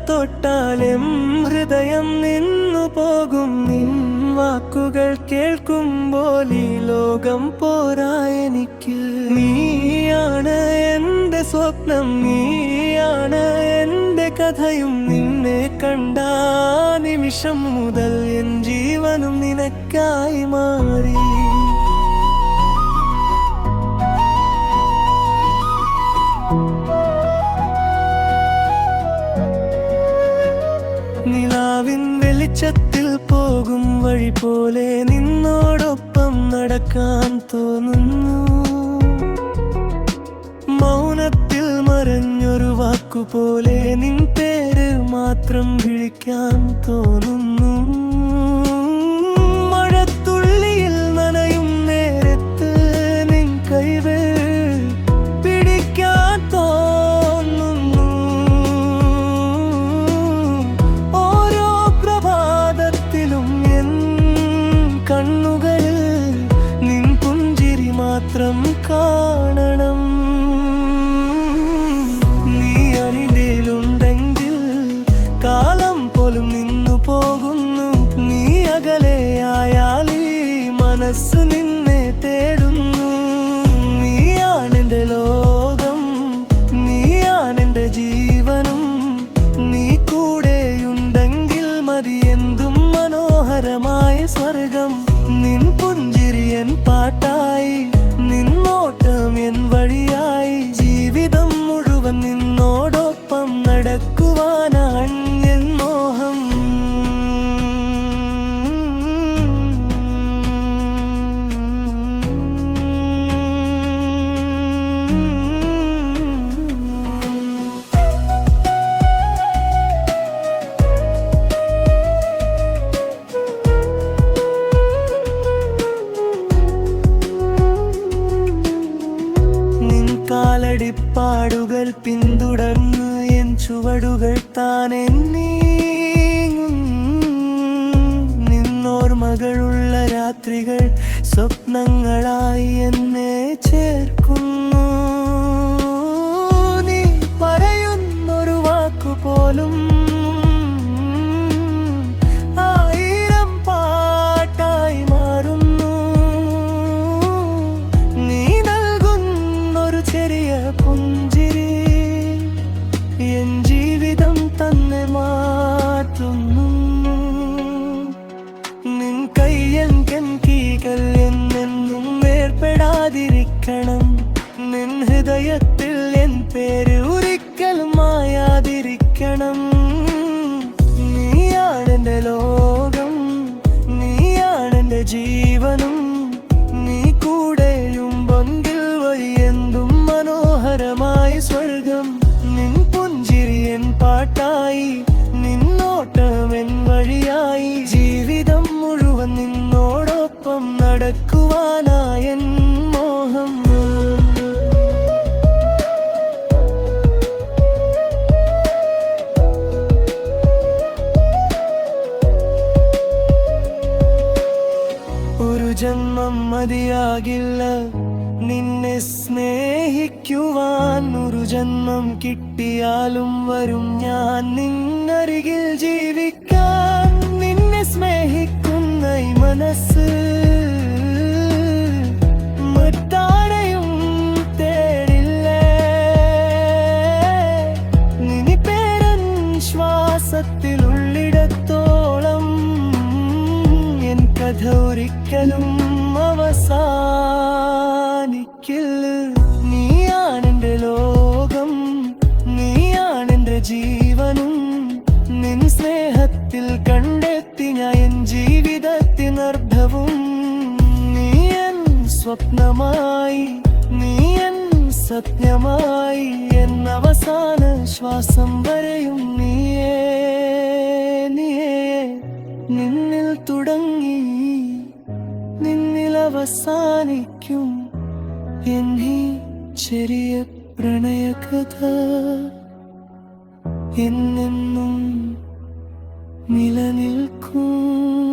തൊട്ടാലും ഹൃദയം നിന്നു പോകും. നിൻ വാക്കുകൾ കേൾക്കുമ്പോൾ ഈ ലോകം പോരാ എനിക്ക്. നീയാണ് എന്റെ സ്വപ്നം, നീയാണ് എന്റെ കഥയും. നിന്നെ കണ്ട നിമിഷം മുതൽ എൻ ജീവനും നിനക്കായി മാറി. നിലാവിൻ വെളിച്ചത്തിൽ പോകും വഴി പോലെ നിന്നോടൊപ്പം നടക്കാൻ തോന്നുന്നു. മൗനത്തിൽ മറഞ്ഞൊരു വാക്കുപോലെ നിൻ പേര് മാത്രം വിളിക്കാൻ തോന്നുന്നു. മഴത്തുള്ളിയിൽ നനയും നേരത്ത് നിൻ കൈകൾ പിടിക്കാൻ തോന്നുന്നു. ഓരോ പ്രഭാതത്തിലും എൻ കണ്ണുകളിൽ നിൻ പുഞ്ചിരി മാത്രം കാണണം. നീ അരികിലുണ്ടെങ്കിൽ കാലം പോലും നിന്നു പോകുന്നു. നീ അകലെയായാൽ ഈ മനസ്സ് നിന്നെ തേടുന്നു. നീയാണെന്റെ ലോകം, നീയാണെന്റെ ജീവനും. നീ കൂടെയുണ്ടെങ്കിൽ മതി എന്തും മനോഹരമായ സ്വർഗം. നിൻ പുഞ്ചിരി എൻ പാട്ടായി, നിന്നോട്ടം എൻ വഴിയായി. ജീവിതം മുഴുവൻ നിന്നോടൊപ്പം നടക്കുവാനാണ് എൻ മോഹം. കാലടിപ്പാടുകൾ പിന്തുടർന്ന് എൻ ചുവടുകൾ താനെ നീങ്ങും. നിന്നോർമകളുള്ള രാത്രികൾ സ്വപ്നങ്ങളായി എന്നെ ചേർക്കുന്നു. നീ പറയുന്നൊരു വാക്കുപോലും ആയിരം പാട്ടായി മാറുന്നു. നീ നൽകുന്നൊരു ചെറിയ പുഞ്ചിരി എൻ ജീവിതം തന്നെ മാറ്റുന്നു. നിൻ കയ്യൻ കീകൾ എന്നെന്നും വേർപെടാതിരിക്കണം. നിൻ ഹൃദയത്തിൽ എൻ പേര് ഒരിക്കലും മായാതിരിക്കണം. നീയാണെന്റെ ലോകം, നീയാണെന്റെ ജീവനും. നീ കൂടെയുണ്ടെങ്കിൽ വഴി എന്തും മനോഹരമായ സ്വർഗം. നിൻ പുഞ്ചിരി എൻ പാട്ടായി, നിന്നോട്ടം എൻ വഴിയായി. ജീവിതം മുഴുവൻ നിന്നോടൊപ്പം നടക്കുവാനായ എൻ മോഹം. ഒരു ജന്മം മതിയാകില്ല നിന്നെ സ്നേഹിക്കുവാൻ. ഒരു ജന്മം കിട്ടിയാലും വരും ഞാൻ നിന്നരികിൽ ജീവിക്കാൻ. നിന്നെ സ്നേഹിക്കുന്ന ഈ മനസ്സ് മറ്റാരെയും തേടില്ലേ. നിനി പേരൻ ശ്വാസത്തിലുള്ളിടത്തോളം എൻ കഥ ഒരിക്കലും അവസാനിക്കില്ല. നീയാണെന്റെ ലോകം, നീയാണെന്റെ ജീവനും. നിൻ സ്നേഹത്തിൽ കണ്ടെത്തി ഞാൻ എൻ ജീവിതത്തിനർത്ഥവും. നീ എൻ സ്വപ്നമായി, നീ എൻ സത്യമായി. എൻ അവസാന ശ്വാസം വരെയും നീയേ, നീയേ. നിന്നിൽ തുടങ്ങി നിന്നിൽ അവസാനിക്കും എന്നീ ചെറിയ പ്രണയകഥ. എന്നെന്നും നിലനിൽക്കും.